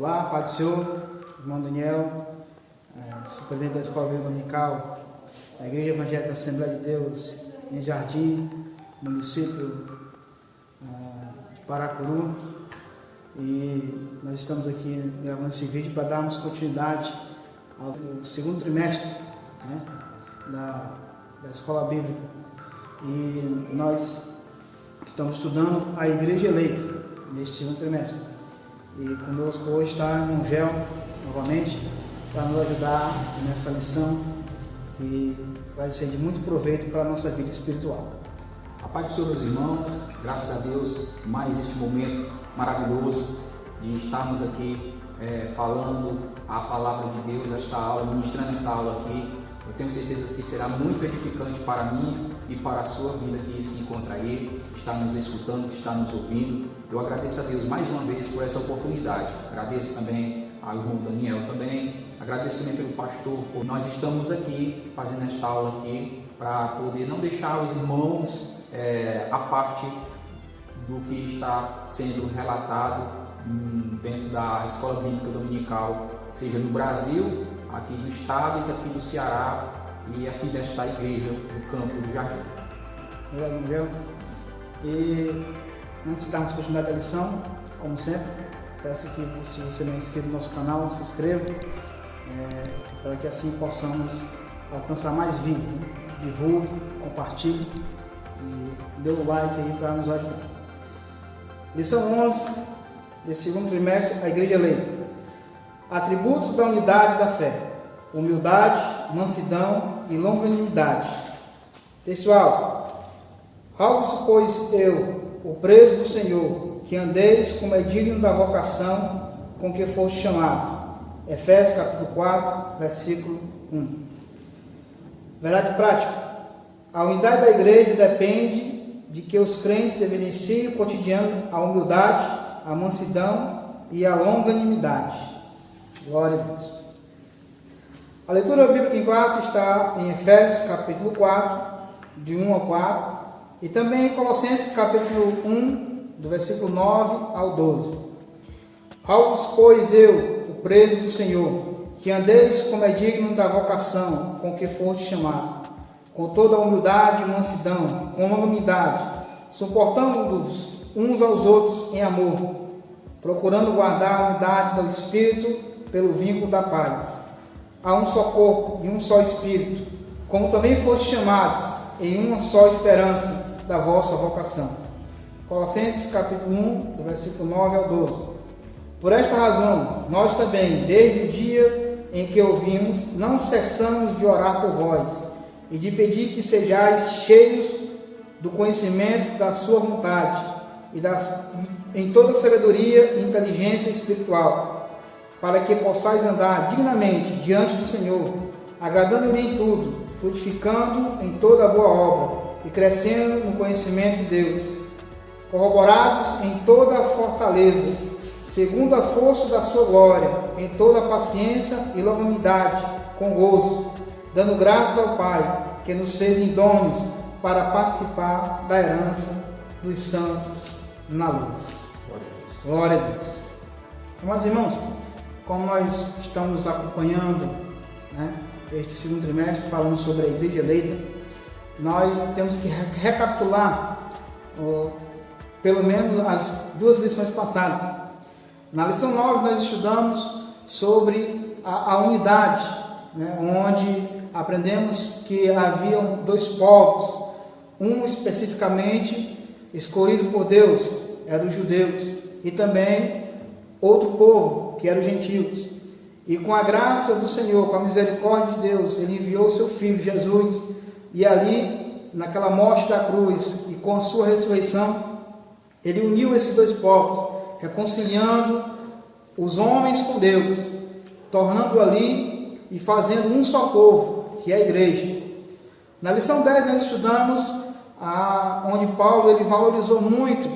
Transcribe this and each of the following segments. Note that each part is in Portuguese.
Olá, Pai do Senhor, irmão Daniel, superintendente da Escola Bíblica Dominical, da Igreja Evangélica da Assembleia de Deus, em Jardim, município de Paracuru. E nós estamos aqui gravando esse vídeo para darmos continuidade ao segundo trimestre, né, da Escola Bíblica. E nós estamos estudando a Igreja Eleita neste segundo trimestre. E conosco hoje está o irmão Gel, novamente, para nos ajudar nessa lição que vai ser de muito proveito para a nossa vida espiritual. A paz do Senhor, meus irmãos, graças a Deus, mais este momento maravilhoso de estarmos aqui falando a palavra de Deus, esta aula, ministrando esta aula aqui. Eu tenho certeza que será muito edificante para mim e para a sua vida que se encontra aí, que está nos escutando, que está nos ouvindo. Eu agradeço a Deus mais uma vez por essa oportunidade. Agradeço também ao irmão Daniel também. Agradeço também pelo pastor. Nós estamos aqui fazendo esta aula aqui para poder não deixar os irmãos a parte do que está sendo relatado dentro da Escola Bíblica Dominical, seja no Brasil, aqui do estado e daqui do Ceará e aqui desta igreja do campo do Jardim. Obrigado, Miguel. E antes de darmos continuidade à lição, como sempre, peço que, se você não é inscrito no nosso canal, se inscreva, para que assim possamos alcançar mais vídeos. Divulgue, compartilhe e dê o like aí para nos ajudar. Lição 11 desse segundo trimestre, a Igreja Eleita. Atributos da unidade da fé: humildade, mansidão e longanimidade. Textual: Rogo-vos, pois, eu, o preso do Senhor, que andeis como é digno da vocação com que foste chamados. Efésios capítulo 4, versículo 1. Verdade prática: a unidade da igreja depende de que os crentes evidenciem o cotidiano a humildade, a mansidão e a longanimidade. Glória a Deus. A leitura bíblica em classe está em Efésios capítulo 4, de 1 a 4, e também em Colossenses capítulo 1, do versículo 9 ao 12. Rogo-vos, pois, eu, o preso do Senhor, que andeis como é digno da vocação com que foste chamado, com toda a humildade e mansidão, com longanimidade, suportando-vos uns aos outros em amor, procurando guardar a unidade do Espírito pelo vínculo da paz. Há um só corpo e um só Espírito, como também foste chamados em uma só esperança da vossa vocação. Colossenses capítulo 1, do versículo 9 ao 12. Por esta razão, nós também, desde o dia em que ouvimos, não cessamos de orar por vós e de pedir que sejais cheios do conhecimento da sua vontade e em toda sabedoria e inteligência espiritual, para que possais andar dignamente diante do Senhor, agradando-lhe em tudo, frutificando em toda a boa obra e crescendo no conhecimento de Deus, corroborados em toda a fortaleza, segundo a força da sua glória, em toda a paciência e longanimidade, com gozo, dando graças ao Pai, que nos fez idôneos para participar da herança dos santos na luz. Glória a Deus. Amados irmãos, como nós estamos acompanhando, né, este segundo trimestre, falando sobre a Igreja Eleita, nós temos que recapitular pelo menos as duas lições passadas. Na lição 9 nós estudamos sobre a unidade, né, onde aprendemos que haviam dois povos, um especificamente escolhido por Deus, eram os judeus, e também outro povo, que eram os gentios. E com a graça do Senhor, com a misericórdia de Deus, Ele enviou o seu Filho, Jesus, e ali, naquela morte da cruz, e com a sua ressurreição, Ele uniu esses dois povos, reconciliando os homens com Deus, tornando ali e fazendo um só povo, que é a igreja. Na lição 10 nós estudamos onde Paulo ele valorizou muito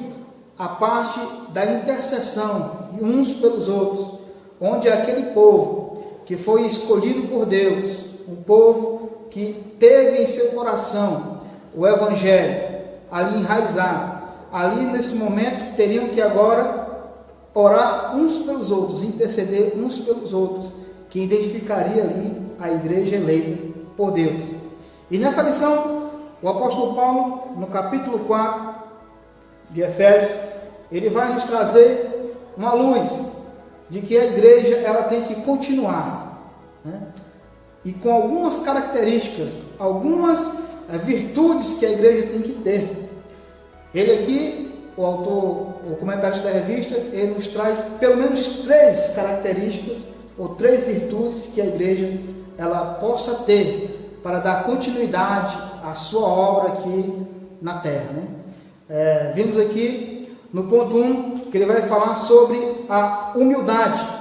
a parte da intercessão uns pelos outros, onde aquele povo que foi escolhido por Deus, um povo que teve em seu coração o Evangelho ali enraizado, ali nesse momento teriam que agora orar uns pelos outros, interceder uns pelos outros, que identificaria ali a igreja eleita por Deus. E nessa lição, o apóstolo Paulo, no capítulo 4 de Efésios, ele vai nos trazer uma luz de que a igreja ela tem que continuar, né? E com algumas características, algumas virtudes que a igreja tem que ter. Ele aqui, o autor, o comentarista da revista, ele nos traz pelo menos 3 características ou 3 virtudes que a igreja ela possa ter para dar continuidade à sua obra aqui na terra, né? Vimos aqui no ponto 1 que ele vai falar sobre a humildade.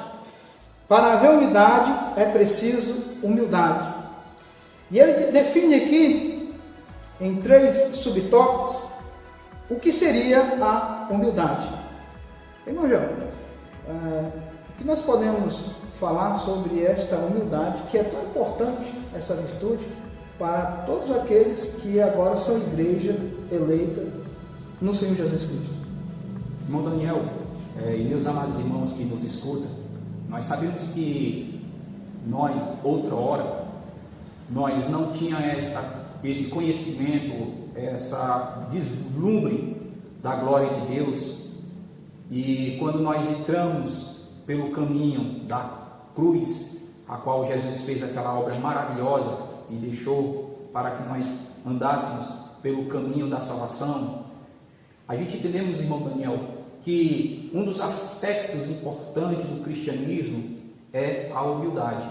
Para haver humildade é preciso humildade. E ele define aqui em 3 subtópicos o que seria a humildade. Irmão João, o que nós podemos falar sobre esta humildade, que é tão importante, essa virtude, para todos aqueles que agora são igreja eleita no Senhor Jesus Cristo? Irmão Daniel, e meus amados irmãos que nos escutam, nós sabemos que nós, outra hora, nós não tínhamos esse conhecimento, essa deslumbre da glória de Deus, e quando nós entramos pelo caminho da cruz, a qual Jesus fez aquela obra maravilhosa e deixou para que nós andássemos pelo caminho da salvação, a gente entendemos, irmão Daniel, que um dos aspectos importantes do cristianismo é a humildade.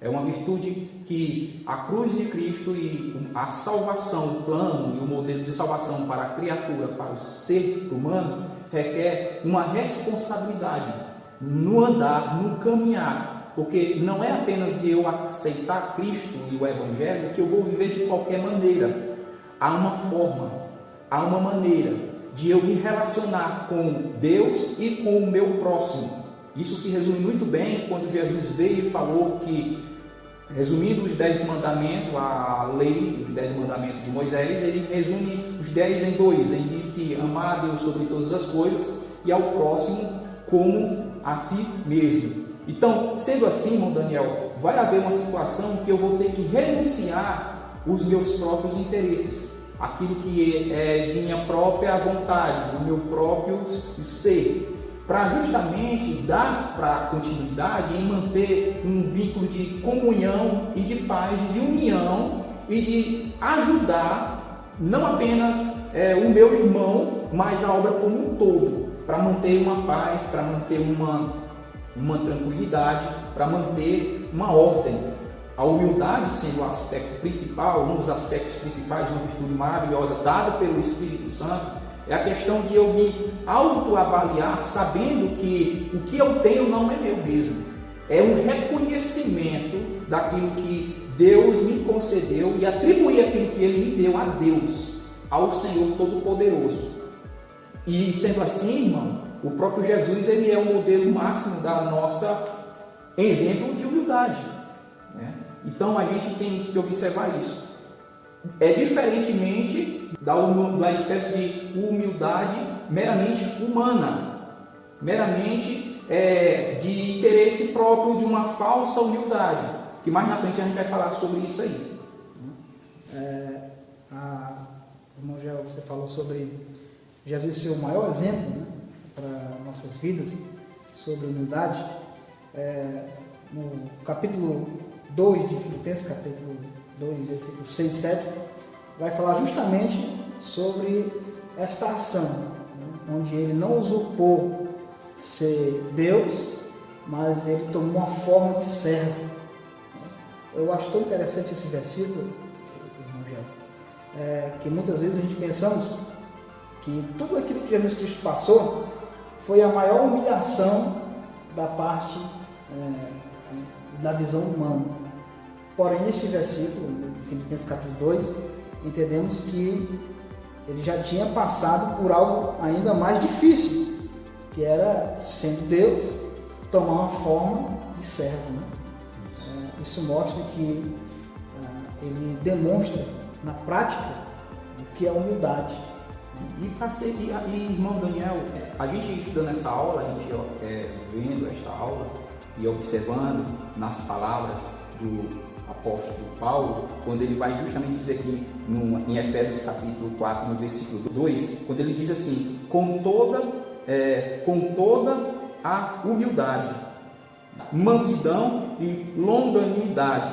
É uma virtude que a cruz de Cristo e a salvação, o plano e o modelo de salvação para a criatura, para o ser humano, requer uma responsabilidade no andar, no caminhar, porque não é apenas de eu aceitar Cristo e o Evangelho que eu vou viver de qualquer maneira. Há uma forma, há uma maneira de eu me relacionar com Deus e com o meu próximo. Isso se resume muito bem quando Jesus veio e falou que, resumindo os 10 mandamentos, a lei, os 10 mandamentos de Moisés, ele resume os 10 em 2. Ele diz que amar a Deus sobre todas as coisas e ao próximo como a si mesmo. Então, sendo assim, irmão Daniel, vai haver uma situação que eu vou ter que renunciar os meus próprios interesses, aquilo que é de minha própria vontade, do meu próprio ser, para justamente dar para continuidade e manter um vínculo de comunhão e de paz, e de união e de ajudar não apenas o meu irmão, mas a obra como um todo, para manter uma paz, para manter uma tranquilidade, para manter uma ordem. A humildade sendo o aspecto principal, um dos aspectos principais, uma virtude maravilhosa dada pelo Espírito Santo, é a questão de eu me autoavaliar, sabendo que o que eu tenho não é meu mesmo. É um reconhecimento daquilo que Deus me concedeu e atribuir aquilo que Ele me deu a Deus, ao Senhor Todo-Poderoso. E sendo assim, irmão, o próprio Jesus ele é o modelo máximo da nossa exemplo de humildade, né? Então a gente tem que observar isso. É diferentemente da espécie de humildade meramente humana, meramente de interesse próprio, de uma falsa humildade, que mais na frente a gente vai falar sobre isso aí. Como já você falou sobre Jesus ser o maior exemplo, né, para nossas vidas, sobre humildade, no capítulo 2 de Filipenses, capítulo 2, versículos 6 e 7, vai falar justamente sobre esta ação, né, onde ele não usurpou ser Deus, mas ele tomou uma forma de servo. Eu acho tão interessante esse versículo, que muitas vezes a gente pensamos que tudo aquilo que Jesus Cristo passou foi a maior humilhação da parte da visão humana. Porém, neste versículo, Filipenses capítulo 2, entendemos que ele já tinha passado por algo ainda mais difícil, que era, sendo Deus, tomar uma forma de servo, né? Isso mostra que ele demonstra na prática o que é humildade. Irmão Daniel, a gente estudando essa aula, a gente vendo esta aula e observando nas palavras do apóstolo Paulo, quando ele vai justamente dizer aqui em Efésios capítulo 4, no versículo 2, quando ele diz assim, com toda a humildade, mansidão e longanimidade.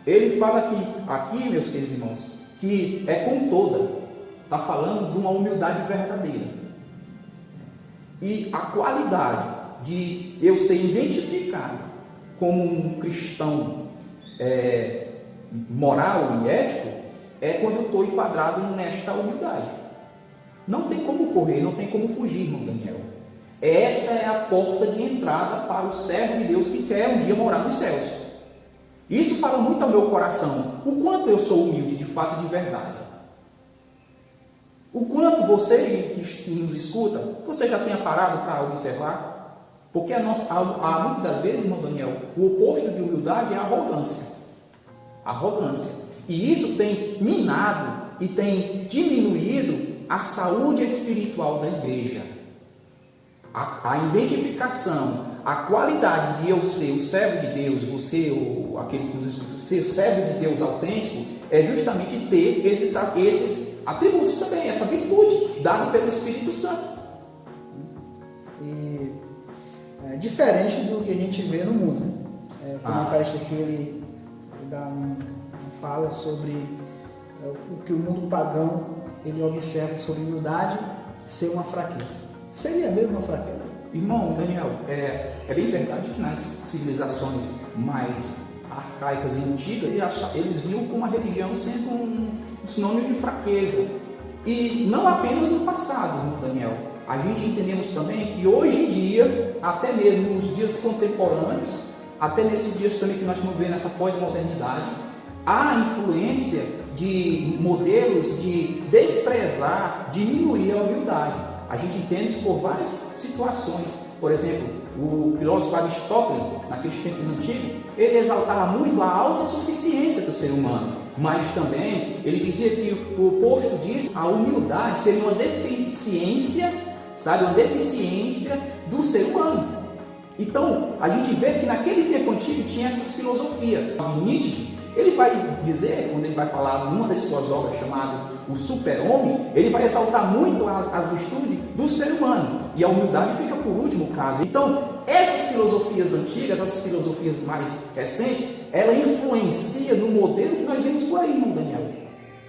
Ele fala aqui, meus queridos irmãos, que é com toda, está falando de uma humildade verdadeira. E a qualidade de eu ser identificado como um cristão moral e ético é quando eu estou enquadrado nesta humildade. Não tem como correr, não tem como fugir, irmão Daniel. Essa é a porta de entrada para o servo de Deus que quer um dia morar nos céus. Isso fala muito ao meu coração, o quanto eu sou humilde de fato e de verdade. O quanto você que nos escuta, você já tenha parado para observar? Porque há muitas das vezes, irmão Daniel, o oposto de humildade é a arrogância. Arrogância. E isso tem minado e tem diminuído a saúde espiritual da igreja. A identificação, a qualidade de eu ser o servo de Deus, você ou aquele que nos escuta, ser servo de Deus autêntico, é justamente ter esses atributos também, essa virtude dada pelo Espírito Santo. E é diferente do que a gente vê no mundo. O comentarista aqui ele dá uma fala sobre o que o mundo pagão ele observa sobre humildade ser uma fraqueza. Seria mesmo uma fraqueza? Irmão Daniel, é bem verdade que nas civilizações mais arcaicas e antigas eles viam como a religião sendo um sinônimo de fraqueza. E não apenas no passado, irmão Daniel. A gente entendemos também que hoje em dia, até mesmo nos dias contemporâneos, até nesses dias também que nós estamos vendo essa pós-modernidade, há influência de modelos de desprezar, diminuir a humildade. A gente entende isso por várias situações. Por exemplo, o filósofo Aristóteles, naqueles tempos antigos, ele exaltava muito a autossuficiência do ser humano. Mas também ele dizia que o oposto disso, a humildade, seria uma deficiência, sabe? Uma deficiência do ser humano. Então, a gente vê que naquele tempo antigo tinha essas filosofias. Nietzsche, ele vai dizer, quando ele vai falar numa das suas obras chamada O Super-Homem, ele vai exaltar muito as virtudes do ser humano. E a humildade fica por último caso. Então, essas filosofias antigas, essas filosofias mais recentes, ela influencia no modelo que nós vemos por aí, irmão Daniel.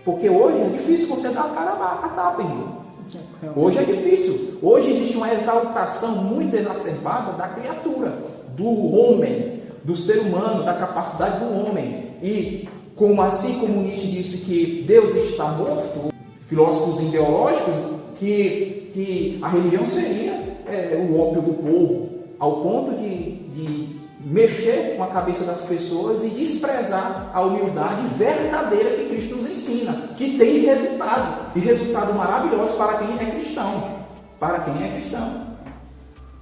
Porque hoje é difícil você dar a cara a tapa, irmão. Hoje é difícil. Hoje existe uma exaltação muito exacerbada da criatura, do homem, do ser humano, da capacidade do homem. E assim como Nietzsche disse que Deus está morto, filósofos ideológicos, que a religião seria o ópio do povo, ao ponto de mexer com a cabeça das pessoas e desprezar a humildade verdadeira que Cristo nos ensina, que tem resultado, e resultado maravilhoso para quem é cristão. Para quem é cristão.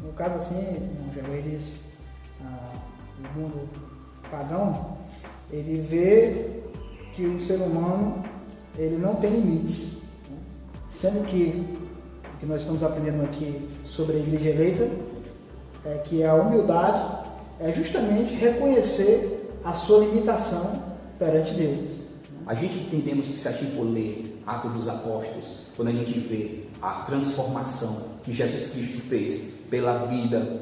No caso assim, eles, o mundo pagão, ele vê que o ser humano ele não tem limites, né? Sendo que o que nós estamos aprendendo aqui sobre a igreja eleita é que a humildade é justamente reconhecer a sua limitação perante Deus. A gente entendemos que se a gente for ler Atos dos Apóstolos, quando a gente vê a transformação que Jesus Cristo fez pela vida,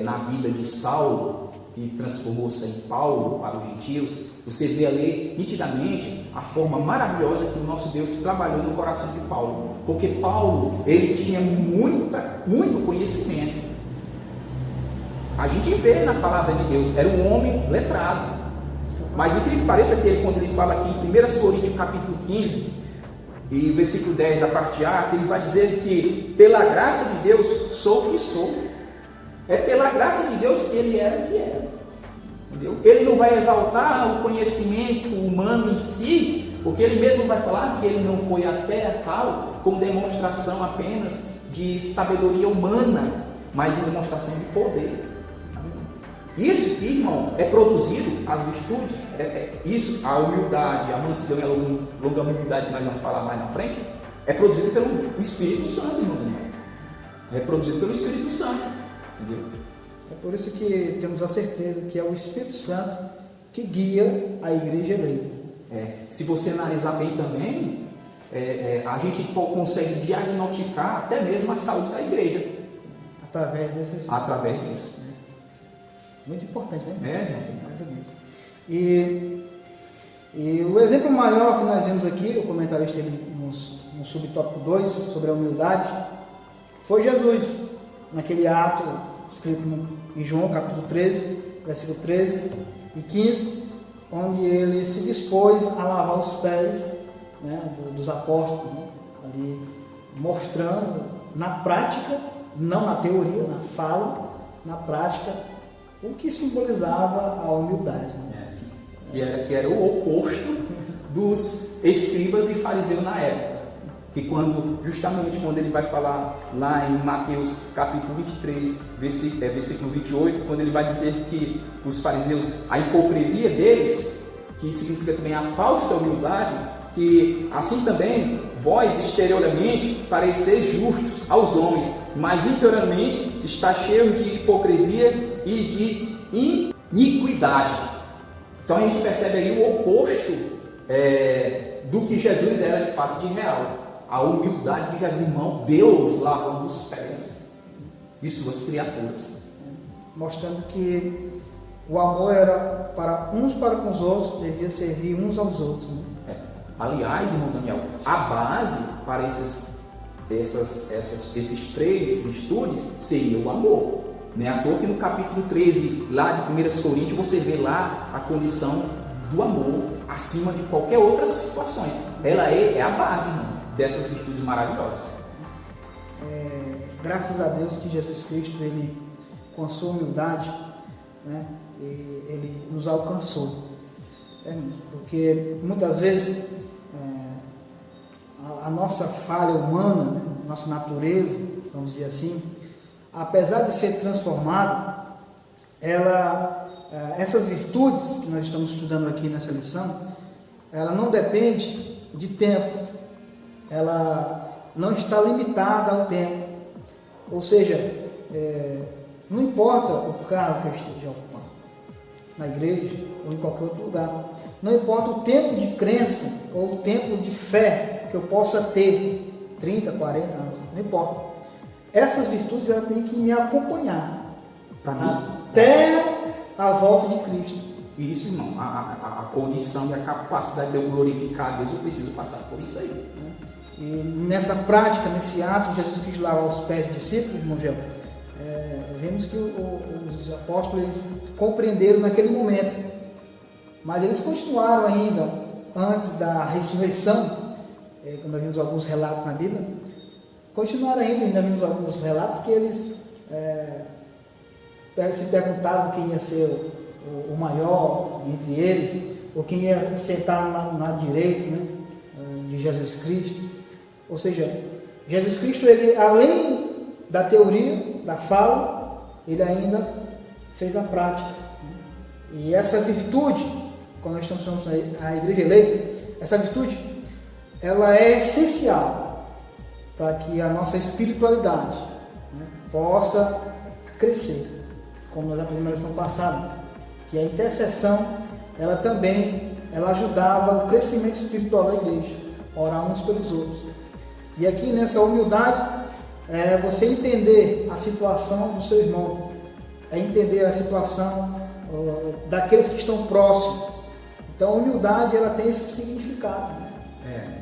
na vida de Saulo, que transformou-se em Paulo para os gentios, você vê ali nitidamente a forma maravilhosa que o nosso Deus trabalhou no coração de Paulo. Porque Paulo, ele tinha muito conhecimento. A gente vê na palavra de Deus, era um homem letrado. Mas incrível que pareça que ele, quando ele fala aqui em 1 Coríntios capítulo 15, e versículo 10, a parte A, que ele vai dizer que pela graça de Deus sou o que sou. É pela graça de Deus que ele era o que era. Entendeu? Ele não vai exaltar o conhecimento humano em si, porque ele mesmo vai falar que ele não foi até a tal com demonstração apenas de sabedoria humana, mas em demonstração de poder. Isso aqui, irmão, é produzido, as virtudes, isso, a humildade, a mansidão e a longanimidade que nós vamos falar mais na frente, é produzido pelo Espírito Santo, irmão Daniel. É produzido pelo Espírito Santo, entendeu? É por isso que temos a certeza que é o Espírito Santo que guia a igreja eleita. Se você analisar bem também, a gente consegue diagnosticar até mesmo a saúde da igreja. Através disso. Muito importante, né? Exatamente. E o exemplo maior que nós vemos aqui, o comentarista no subtópico 2, sobre a humildade, foi Jesus, naquele ato escrito em João capítulo 13, versículo 13 e 15, onde ele se dispôs a lavar os pés, né, dos apóstolos, né, ali mostrando na prática, não na teoria, na fala, na prática, o que simbolizava a humildade. Né? Que era o oposto dos escribas e fariseus na época. Que justamente quando ele vai falar lá em Mateus capítulo 23, versículo 28, quando ele vai dizer que os fariseus, a hipocrisia deles, que significa também a falsa humildade, que assim também vós exteriormente pareceis justos aos homens, mas interiormente está cheio de hipocrisia e de iniquidade. Então a gente percebe aí o oposto do que Jesus era de fato de real. A humildade de Jesus, irmão, Deus lavando os pés de suas criaturas. Mostrando que o amor era para uns para com os outros, devia servir uns aos outros. Né? Aliás, irmão Daniel, a base para esses três virtudes seria o amor. Não é à toa que no capítulo 13, lá de 1 Coríntios, você vê lá a condição do amor acima de qualquer outras situações. Ela é a base, irmão, dessas virtudes maravilhosas. Graças a Deus que Jesus Cristo, ele, com a sua humildade, né, ele nos alcançou. Porque muitas vezes a nossa falha humana, né, nossa natureza, vamos dizer assim, apesar de ser transformada, essas virtudes que nós estamos estudando aqui nessa lição, ela não depende de tempo, ela não está limitada ao tempo, ou seja, não importa o cargo que eu esteja ocupando, na igreja ou em qualquer outro lugar, não importa o tempo de crença ou o tempo de fé que eu possa ter, 30, 40 anos, não importa. Essas virtudes elas têm que me acompanhar até a volta de Cristo. Isso, irmão, a condição e a capacidade de eu glorificar a Deus, eu preciso passar por isso aí. E nessa prática, nesse ato de Jesus Cristo lavar os pés dos discípulos, irmão Gel, vemos que os apóstolos eles compreenderam naquele momento, mas eles continuaram ainda antes da ressurreição, quando nós vimos alguns relatos na Bíblia, continuaram ainda vimos alguns relatos que eles se perguntavam quem ia ser o maior entre eles, ou quem ia sentar na direita, né, de Jesus Cristo. Ou seja, Jesus Cristo, ele, além da teoria, da fala, ele ainda fez a prática. E essa virtude, quando nós estamos falando a igreja eleita, essa virtude, ela é essencial para que a nossa espiritualidade, né, possa crescer. Como nós aprendemos na lição passada, que a intercessão, ela também ajudava o crescimento espiritual da igreja, orar uns pelos outros. E aqui nessa humildade, você entender a situação do seu irmão, entender a situação daqueles que estão próximos. Então a humildade, ela tem esse significado.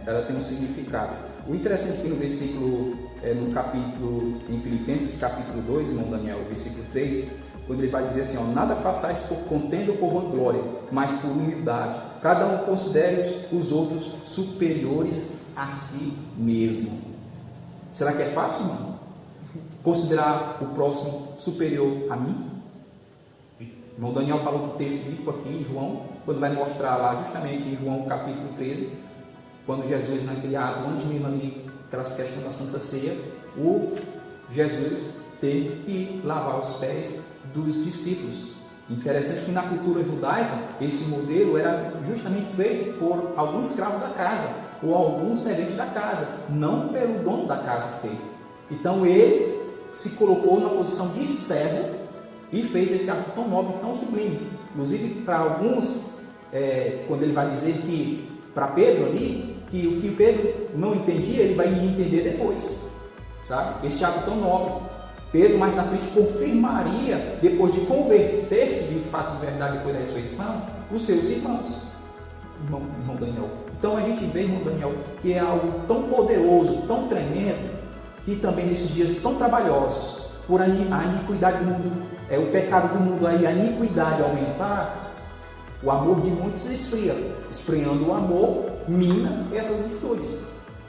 Ela tem um significado. O interessante é que no versículo, no capítulo, em Filipenses capítulo 2, irmão Daniel, versículo 3, quando ele vai dizer assim, nada façais por contenda ou por vanglória, mas por humildade. Cada um considere os outros superiores a si mesmo. Será que é fácil, irmão? Considerar o próximo superior a mim? Irmão Daniel falou do texto bíblico aqui em João, quando vai mostrar lá justamente em João capítulo 13, quando Jesus naquele ato, antes mesmo ali, aquelas questões da Santa Ceia, o Jesus teve que lavar os pés dos discípulos. Interessante que na cultura judaica, esse modelo era justamente feito por algum escravo da casa, ou algum servente da casa, não pelo dono da casa feito. Então ele se colocou na posição de servo e fez esse ato tão nobre, tão sublime. Inclusive, para alguns, quando ele vai dizer que, para Pedro ali, que o que Pedro não entendia, ele vai entender depois, sabe? Este ato tão nobre. Pedro, mais na frente, confirmaria, depois de converter-se de fato de verdade, depois da ressurreição, os seus irmãos. Irmão Daniel. Então a gente vê, irmão Daniel, que é algo tão poderoso, tão tremendo, que também nesses dias tão trabalhosos, por a iniquidade do mundo, o pecado do mundo, a iniquidade aumentar, o amor de muitos esfria. Esfriando o amor, mina essas virtudes.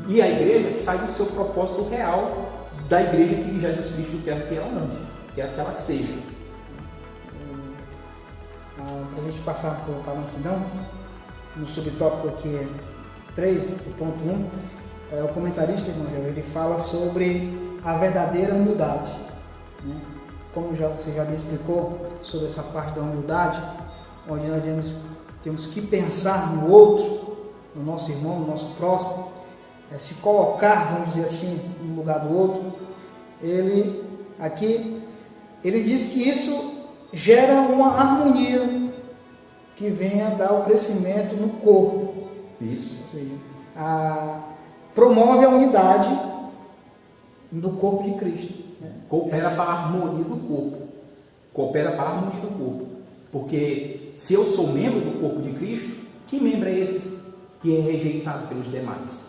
E a igreja sai do seu propósito real, da igreja que Jesus Cristo quer que ela ande, quer que ela seja. Para a gente passar para a mansidão, no subtópico aqui 3, o ponto 1, o comentarista, irmão, ele fala sobre a verdadeira humildade. Né? Como você já me explicou sobre essa parte da humildade, onde nós temos que pensar no outro, no nosso irmão, no nosso próximo, se colocar, vamos dizer assim, no lugar do outro. Ele diz que isso gera uma harmonia que venha dar o crescimento no corpo. Isso. Ou seja, promove a unidade do corpo de Cristo. Coopera para a harmonia do corpo. Coopera para a harmonia do corpo. Porque se eu sou membro do corpo de Cristo, que membro é esse que é rejeitado pelos demais?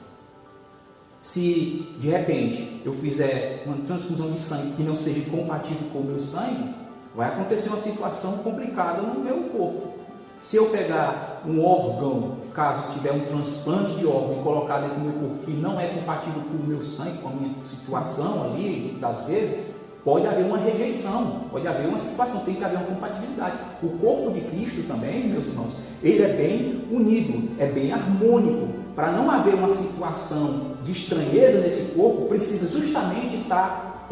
Se de repente eu fizer uma transfusão de sangue que não seja compatível com o meu sangue, vai acontecer uma situação complicada no meu corpo. Se eu pegar um órgão, caso tiver um transplante de órgão e colocar dentro do meu corpo que não é compatível com o meu sangue, com a minha situação ali, das vezes, pode haver uma rejeição, pode haver uma situação, tem que haver uma compatibilidade. O corpo de Cristo também, meus irmãos, ele é bem unido, é bem harmônico. Para não haver uma situação de estranheza nesse corpo, precisa justamente estar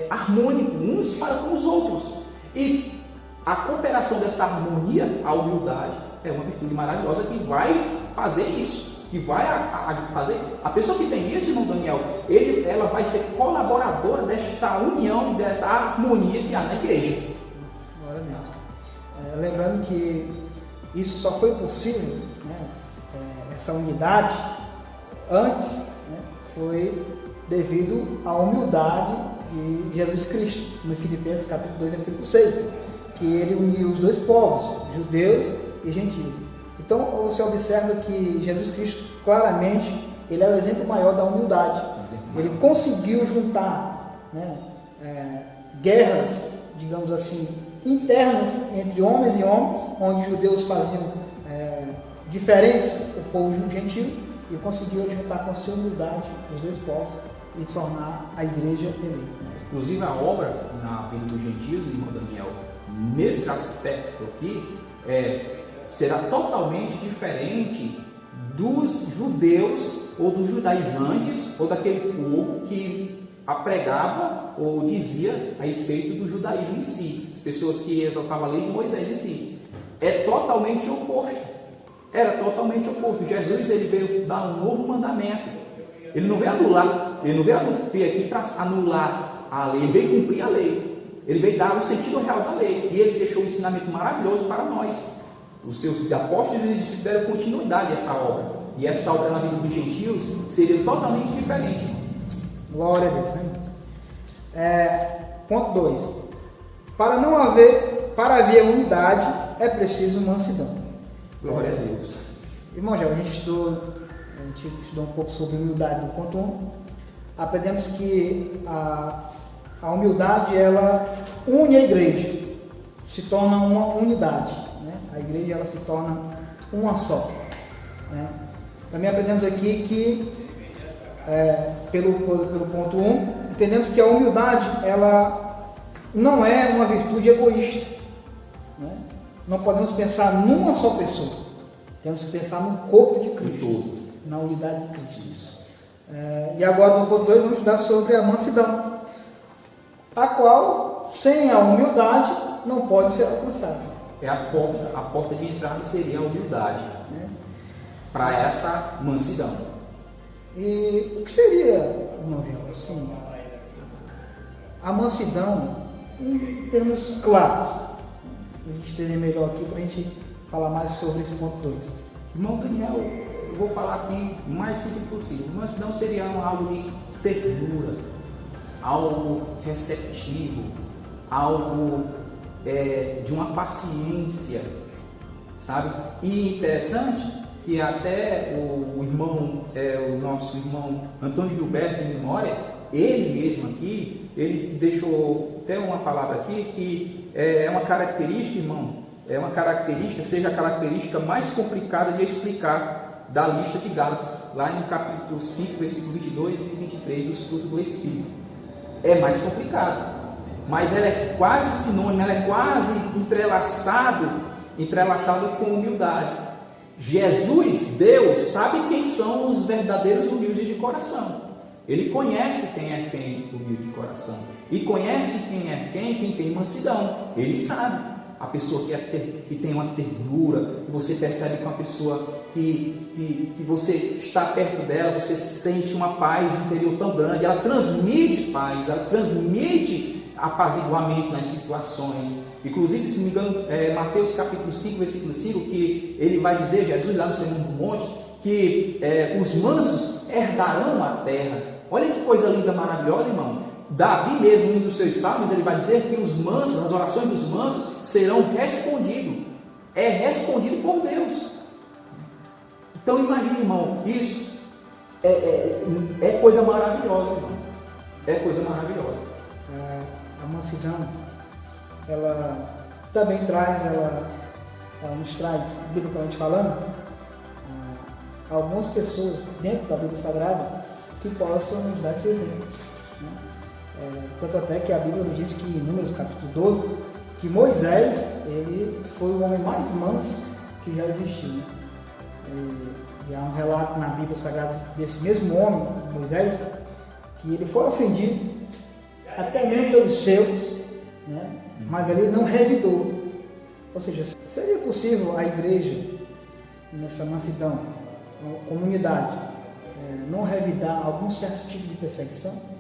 harmônico uns para com os outros. E a cooperação dessa harmonia, a humildade, é uma virtude maravilhosa que vai fazer isso. Que vai fazer. A pessoa que tem isso, irmão Daniel, ela vai ser colaboradora desta união e dessa harmonia que há na igreja. Glória a Deus. Lembrando que isso só foi possível, né, essa unidade, antes, né, foi devido à humildade de Jesus Cristo, no Filipenses capítulo 2, versículo 6, que ele uniu os dois povos, judeus e gentios. Então você observa que Jesus Cristo, claramente, ele é o exemplo maior da humildade. Ele conseguiu juntar, né, guerras, digamos assim, internas entre homens e homens, onde os judeus faziam diferentes o povo gentil, e conseguiu juntar com a sua humildade os dois povos e tornar a igreja eleita. Inclusive a obra na vida dos gentios, irmão Daniel, nesse aspecto aqui, será totalmente diferente dos judeus ou dos judaizantes ou daquele povo que apregava ou dizia a respeito do judaísmo em si, as pessoas que exaltavam a lei de Moisés em si. É totalmente oposto. Era totalmente oposto. Jesus, ele veio dar um novo mandamento. Ele não veio anular, veio aqui para anular a lei, ele veio cumprir a lei. Ele veio dar o sentido real da lei e ele deixou um ensinamento maravilhoso para nós. Os seus apóstolos e discípulos deram continuidade a essa obra. E esta obra na vida dos gentios seria totalmente diferente. Glória a Deus, né? Ponto 2. Para haver unidade, é preciso mansidão. Glória a Deus. Irmão, já a gente estudou um pouco sobre humildade no ponto 1. Aprendemos que a humildade, ela une a igreja, se torna uma unidade. A igreja, ela se torna uma só. Né? Também aprendemos aqui que, pelo ponto 1, entendemos que a humildade, ela não é uma virtude egoísta. Né? Não podemos pensar numa só pessoa. Temos que pensar no corpo de Cristo, na unidade de Cristo. E agora, no ponto 2, vamos estudar sobre a mansidão, a qual, sem a humildade, não pode ser alcançada. A porta de entrada seria a humildade, para essa mansidão. E o que seria, irmão Gel, assim, a mansidão em termos claros? A gente entender melhor aqui para a gente falar mais sobre esse ponto 2. Irmão Daniel, eu vou falar aqui o mais simples possível. Mansidão seria algo de ternura, algo receptivo, algo de uma paciência, sabe? E interessante que até o irmão, o nosso irmão Antônio Gilberto em memória, ele mesmo aqui, ele deixou até uma palavra aqui que é uma característica, irmão, seja a característica mais complicada de explicar da lista de Gálatas, lá no capítulo 5, versículo 22 e 23 dos frutos do Espírito. É mais complicado, mas ela é quase sinônimo, ela é quase entrelaçado com humildade. Jesus, Deus, sabe quem são os verdadeiros humildes de coração. Ele conhece quem é quem humilde de coração. E conhece quem é quem tem mansidão. Ele sabe. A pessoa que tem uma ternura, que você percebe que uma pessoa que você está perto dela, você sente uma paz interior tão grande, ela transmite paz, ela transmite apaziguamento nas situações. Inclusive, se não me engano, Mateus capítulo 5, versículo 5, que ele vai dizer, Jesus lá no Sermão do Monte, que os mansos herdarão a terra. Olha que coisa linda, maravilhosa, irmão. Davi mesmo, em um dos seus salmos, ele vai dizer que os mansos, as orações dos mansos serão respondidas. É respondido por Deus. Então imagine, irmão, isso é coisa maravilhosa, irmão. É coisa maravilhosa. A mansidão, ela também traz, ela nos traz, biblicamente falando, algumas pessoas dentro da Bíblia Sagrada que possam nos dar esse exemplo, né? Tanto até que a Bíblia nos diz que em Números capítulo 12, que Moisés, ele foi o homem mais manso que já existiu, né? E há um relato na Bíblia Sagrada desse mesmo homem, Moisés, que ele foi ofendido até mesmo pelos seus, né? Mas ele não revidou. Ou seja, seria possível a igreja, nessa mansidão, comunidade, não revidar algum certo tipo de perseguição?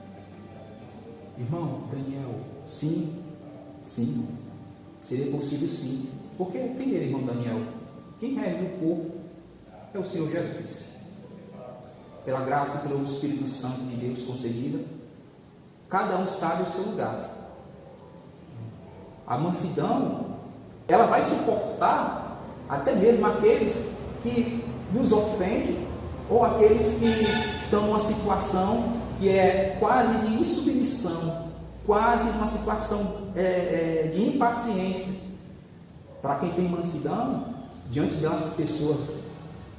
Irmão Daniel, sim, seria possível sim. Porque, primeiro, irmão Daniel, quem rege o corpo é o Senhor Jesus. Pela graça e pelo Espírito Santo de Deus concedida, cada um sabe o seu lugar. A mansidão, ela vai suportar até mesmo aqueles que nos ofendem ou aqueles que estão numa situação que é quase de insubmissão, quase uma situação de impaciência. Para quem tem mansidão, diante das pessoas,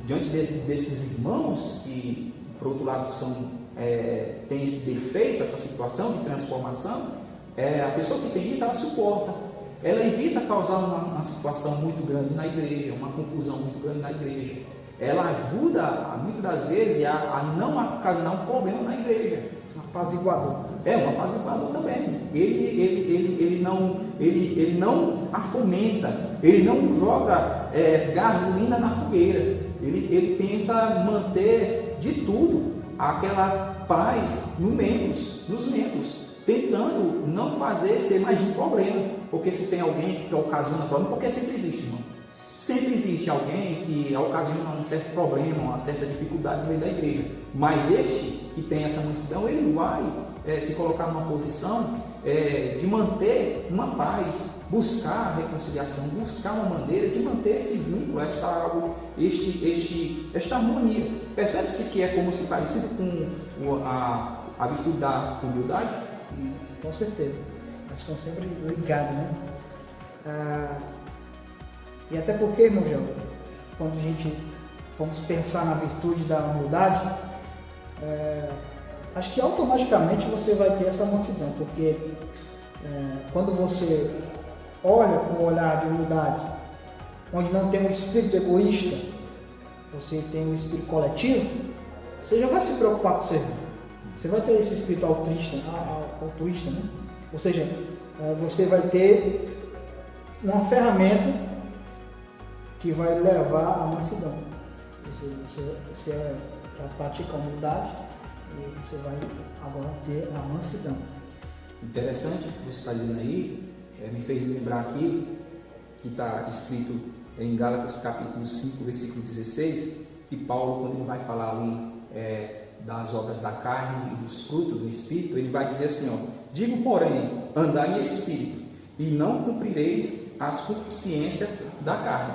diante desses irmãos que, por outro lado, tem esse defeito, essa situação de transformação, a pessoa que tem isso, ela suporta. Ela evita causar uma situação muito grande na igreja, uma confusão muito grande na igreja. Ela ajuda, muitas das vezes, a não ocasionar um problema na igreja. Um apaziguador. Um apaziguador também. Ele não afomenta, ele não joga gasolina na fogueira. Ele tenta manter de tudo aquela paz nos membros, tentando não fazer ser mais um problema. Porque se tem alguém que ocasiona problema, porque sempre existe, irmão. Sempre existe alguém que ocasiona um certo problema, uma certa dificuldade no meio da igreja. Mas este que tem essa mansidão, ele vai se colocar numa posição de manter uma paz, buscar a reconciliação, buscar uma maneira de manter esse vínculo, esta harmonia. Percebe-se que é como se parecido com a virtude da humildade? Com certeza. Elas estão sempre ligadas, né? E até porque, irmão Gel, quando a gente formos pensar na virtude da humildade, acho que automaticamente você vai ter essa mansidão, porque quando você olha com um olhar de humildade, onde não tem um espírito egoísta, você tem um espírito coletivo, você já vai se preocupar com o seu irmão. Você vai ter esse espírito altruísta, né? Ou seja, você vai ter uma ferramenta que vai levar à mansidão. Você praticar a humildade, e você vai agora ter a mansidão. Interessante o que você está dizendo aí, me fez lembrar aqui que está escrito em Gálatas capítulo 5, versículo 16, que Paulo, quando ele vai falar ali das obras da carne e dos frutos do Espírito, ele vai dizer assim, digo, porém, andai em Espírito, e não cumprireis as concupiscências da carne.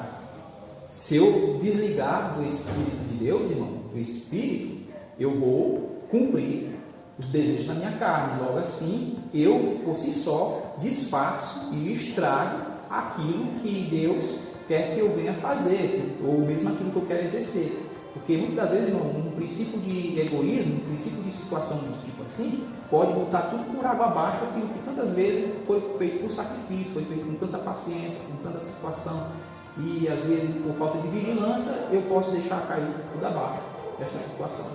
Se eu desligar do Espírito de Deus, irmão, do Espírito, eu vou cumprir os desejos da minha carne. Logo assim, eu, por si só, desfaço e estrago aquilo que Deus quer que eu venha fazer, ou mesmo aquilo que eu quero exercer. Porque muitas das vezes, irmão, um princípio de egoísmo, um princípio de situação de tipo assim, pode botar tudo por água abaixo, aquilo que tantas vezes foi feito por sacrifício, foi feito com tanta paciência, com tanta situação, e às vezes por falta de vigilância eu posso deixar cair tudo abaixo desta situação.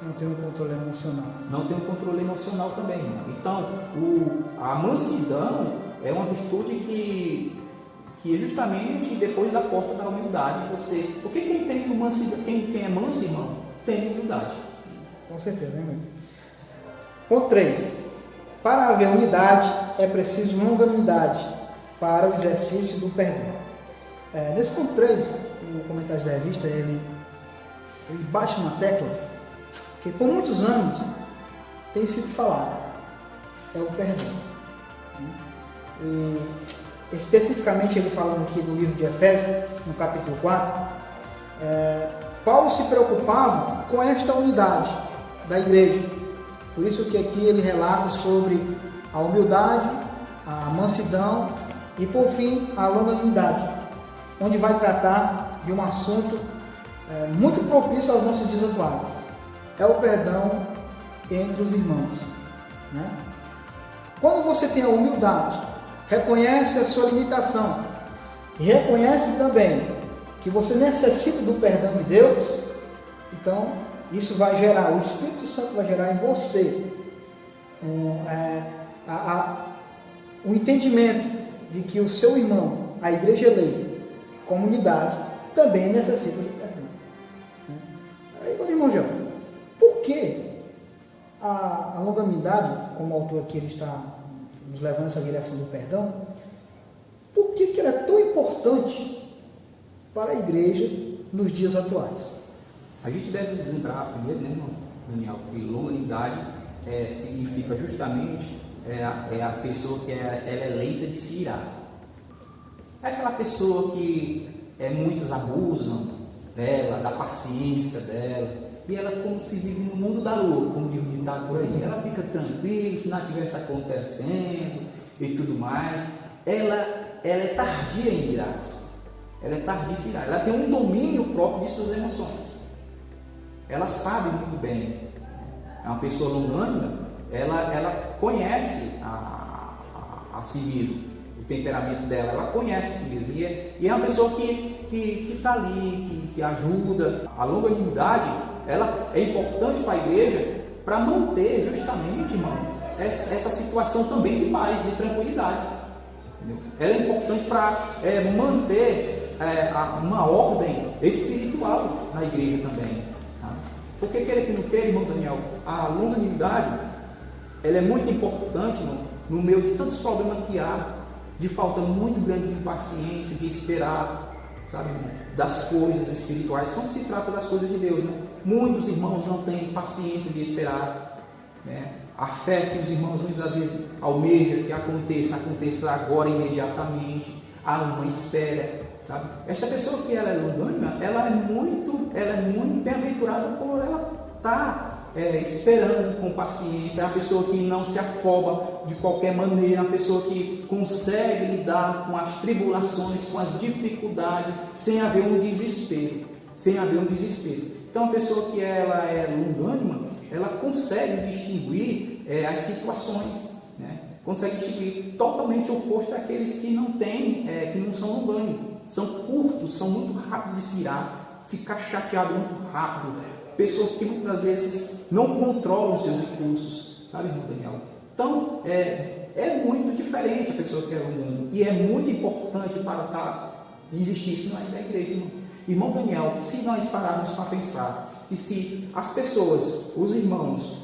Não tem um controle emocional. Não tem um controle emocional também, irmão. Então, a mansidão é uma virtude que é justamente depois da porta da humildade. Porque quem tem mansidão, quem é manso, irmão, tem humildade. Com certeza, hein, irmão? Ponto 3. Para haver unidade, é preciso longanimidade para o exercício do perdão. Nesse ponto 3, o comentário da revista, ele bate uma tecla que por muitos anos tem sido falado, é o perdão. E especificamente ele falando aqui do livro de Efésios, no capítulo 4, Paulo se preocupava com esta unidade da igreja. Por isso que aqui ele relata sobre a humildade, a mansidão e, por fim, a longanimidade, onde vai tratar de um assunto muito propício aos nossos dias atuais. É o perdão entre os irmãos. Né? Quando você tem a humildade, reconhece a sua limitação e reconhece também que você necessita do perdão de Deus, então isso vai gerar, o Espírito Santo vai gerar em você um entendimento de que o seu irmão, a igreja eleita, comunidade, também necessita de perdão. Aí, meu irmão João, por que a longanimidade, como o autor aqui ele está nos levando essa direção do perdão, por que ela é tão importante para a igreja nos dias atuais? A gente deve lembrar primeiro, né, irmão Daniel, que longanimidade significa justamente a pessoa que ela é eleita de se irar. É aquela pessoa que muitos abusam dela, da paciência dela, e ela como se vive no mundo da lua, como diz o ditado por aí. Ela fica tranquila, se nada tivesse acontecendo e tudo mais. Ela é tardia em irar-se. Ela é tardia em se irar. Ela tem um domínio próprio de suas emoções. Ela sabe muito bem. É uma pessoa longânima, ela conhece a si mesma, o temperamento dela, ela conhece a si mesma. E é uma pessoa que está ali, que ajuda. A longanimidade, ela é importante para a igreja para manter justamente, irmão, essa situação também de paz, de tranquilidade. Entendeu? Ela é importante para manter uma ordem espiritual na igreja também. Tá? Porque queira que não queira, irmão Daniel, a longanimidade, ela é muito importante, irmão, no meio de tantos problemas que há, de falta muito grande de paciência, de esperar, sabe, das coisas espirituais, quando se trata das coisas de Deus, né? Muitos irmãos não têm paciência de esperar, né? A fé que os irmãos muitas vezes almejam que aconteça agora imediatamente, há uma espera, sabe? Esta pessoa que ela é longânima, ela é muito bem-aventurada por ela estar esperando com paciência. É uma pessoa que não se afoba de qualquer maneira, é uma pessoa que consegue lidar com as tribulações, com as dificuldades, sem haver um desespero. Então, a pessoa que ela é longânima, ela consegue distinguir as situações, né? Consegue distinguir totalmente o oposto daqueles que não têm, que não são longânimos, são curtos, são muito rápidos de se irar, ficar chateado muito rápido. Pessoas que muitas vezes não controlam seus impulsos, sabe, irmão Daniel? Então, é muito diferente a pessoa que é longânima, e é muito importante para existir isso na igreja, irmão. Irmão Daniel, se nós pararmos para pensar que se as pessoas, os irmãos,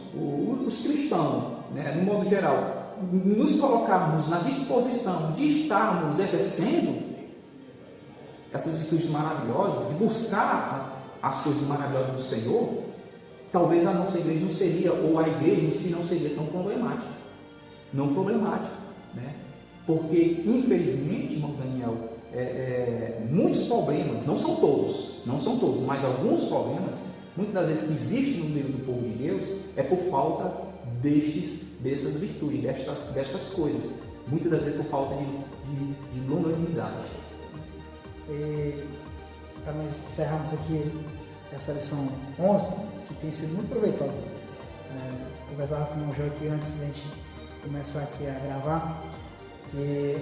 os cristãos, né, no modo geral, nos colocarmos na disposição de estarmos exercendo essas virtudes maravilhosas, de buscar as coisas maravilhosas do Senhor, talvez a nossa igreja não seria, ou a igreja em si não seria tão problemática. Não problemática, né? Porque, infelizmente, irmão Daniel, muitos problemas, não são todos, mas alguns problemas, muitas das vezes que existem no meio do povo de Deus, é por falta dessas virtudes, destas coisas. Muitas das vezes por falta de longanimidade. E para nós encerrarmos aqui essa lição 11, que tem sido muito proveitosa. Conversava com o irmão João aqui antes de a gente começar aqui a gravar, que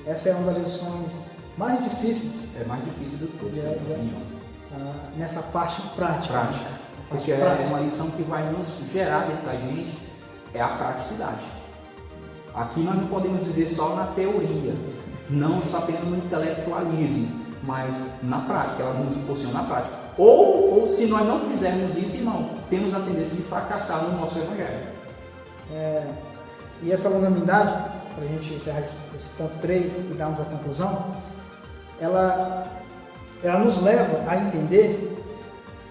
essa é uma das lições mais difíceis. É mais difícil do que todas, na minha opinião. Nessa parte prática. Porque é uma lição que vai nos gerar dentro da gente, é a praticidade. Aqui nós não podemos viver só na teoria, não só apenas no intelectualismo, mas na prática, ela nos impulsiona na prática. Ou se nós não fizermos isso, irmão, temos a tendência de fracassar no nosso evangelho. E essa longanimidade, para a gente encerrar esse ponto 3 e darmos a conclusão, ela nos leva a entender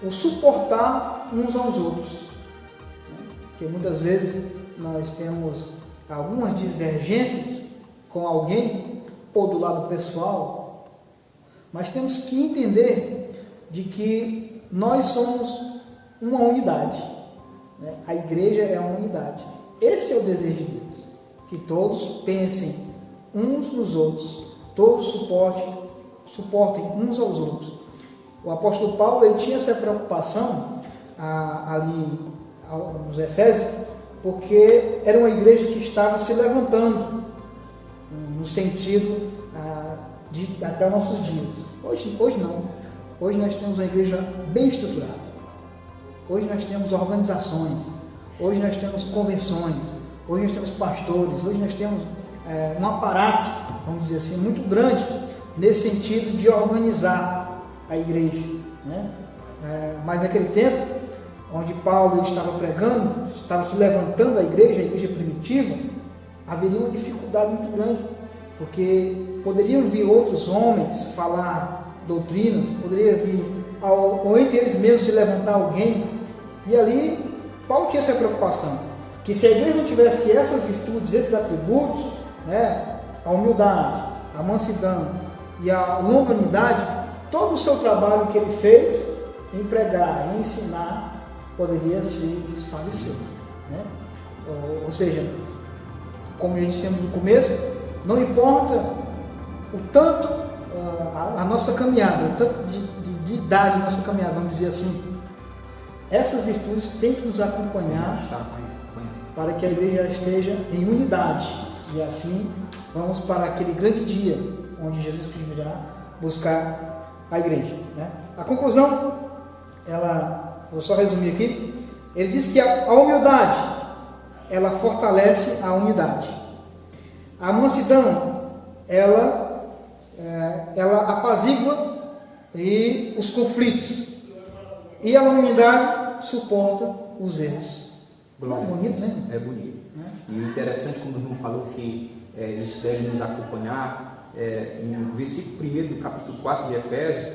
o suportar uns aos outros. Porque muitas vezes nós temos algumas divergências com alguém, ou do lado pessoal, mas temos que entender de que nós somos uma unidade. A igreja é uma unidade. Esse é o desejo de Deus, que todos pensem uns nos outros, todos suportem uns aos outros. O apóstolo Paulo ele tinha essa preocupação ali nos Efésios, porque era uma igreja que estava se levantando no sentido de até os nossos dias. Hoje não. Hoje nós temos uma igreja bem estruturada. Hoje nós temos organizações. Hoje nós temos convenções. Hoje nós temos pastores. Hoje nós temos um aparato, vamos dizer assim, muito grande nesse sentido de organizar a igreja, né? Mas naquele tempo, onde Paulo estava pregando, estava se levantando a igreja primitiva, haveria uma dificuldade muito grande, porque poderiam vir outros homens falar doutrinas, poderia vir, ou entre eles mesmos se levantar alguém, e ali Paulo tinha essa preocupação, que se a igreja não tivesse essas virtudes, esses atributos, né, a humildade, a mansidão e a longanimidade, todo o seu trabalho que ele fez em pregar, em ensinar, poderia se desfalecer, né? Ou seja, como já dissemos no começo, não importa o tanto a nossa caminhada, o tanto de idade da nossa caminhada, vamos dizer assim, essas virtudes têm que nos acompanhar para que a igreja esteja em unidade, e assim vamos para aquele grande dia onde Jesus Cristo virá buscar a igreja, né? A conclusão, vou só resumir aqui, ele diz que a humildade, ela fortalece a unidade. A mansidão, ela apazigua os conflitos. E a longanimidade suporta os erros. É bonito, né? É bonito. E o interessante, como o irmão falou, que isso deve nos acompanhar, no versículo 1 do capítulo 4 de Efésios,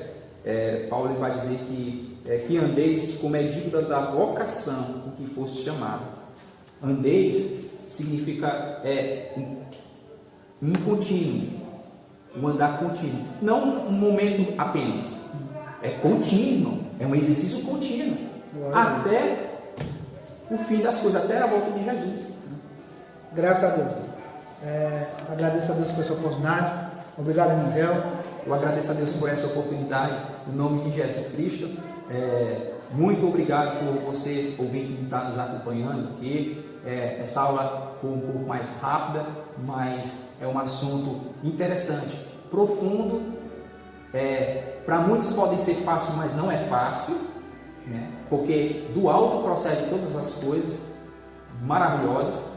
Paulo vai dizer que andeis como é digno da vocação com que fosse chamado. Andeis significa um contínuo, um andar contínuo, não um momento apenas, é contínuo, é um exercício contínuo, até o fim das coisas, até a volta de Jesus. Graças a Deus. Agradeço a Deus por essa oportunidade. Obrigado, Miguel. Eu agradeço a Deus por essa oportunidade, em nome de Jesus Cristo. Muito obrigado por você, ouvinte, que está nos acompanhando aqui. Esta aula foi um pouco mais rápida, mas é um assunto interessante, profundo. Para muitos pode ser fácil, mas não é fácil, né? Porque do alto procede todas as coisas maravilhosas.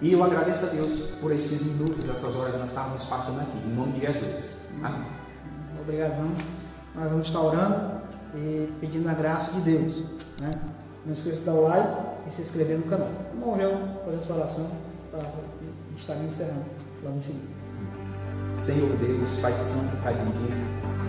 E eu agradeço a Deus por esses minutos, essas horas que nós estávamos passando aqui, em nome de Jesus. Amém. Obrigado, irmão. Nós vamos estar orando e pedindo a graça de Deus, né? Não esqueça de dar o like e se inscrever no canal. Bom, já fazer essa oração para a gente estar encerrando logo em seguida. Senhor Deus, Pai Santo, Pai bendito,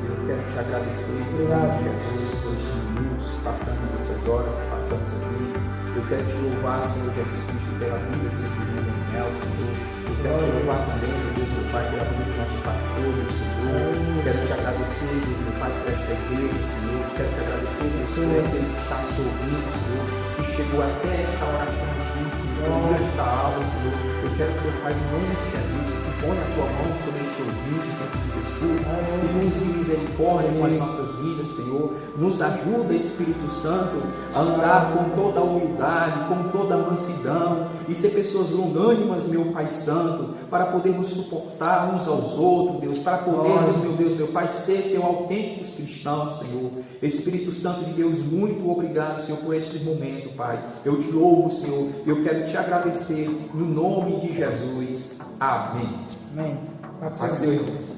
eu quero te agradecer em Obrigado. nome de Jesus por estes minutos que passamos, estas horas que passamos aqui. Eu quero te louvar, Senhor Jesus Cristo, pela vida, Senhor, em Mel, Senhor. Eu quero te louvar também, meu Deus, meu Pai, pela vida do nosso pastor, meu Senhor. Eu quero te agradecer, Deus, meu Pai, por esta igreja, Senhor. Eu quero te agradecer, Deus, por aquele que está nos ouvindo, Senhor, que chegou até esta oração aqui, Senhor, esta aula, Senhor. Eu quero, meu Pai, em nome de Jesus, que tu põe a tua mão sobre este ouvinte, Senhor, que nos escuta, que nos dê misericórdia com as nossas vidas, Senhor. Nos ajuda, Espírito Santo, a andar com toda a humildade, com toda a mansidão e ser pessoas longânimas, meu Pai Santo, para podermos suportar uns aos outros, Deus, para podermos, meu Deus, meu Pai, ser autênticos cristãos, Senhor. Espírito Santo de Deus, muito obrigado, Senhor, por este momento, Pai. Eu te louvo, Senhor, eu quero te agradecer no nome de Jesus. Amém. Amém. Pode ser, irmãos.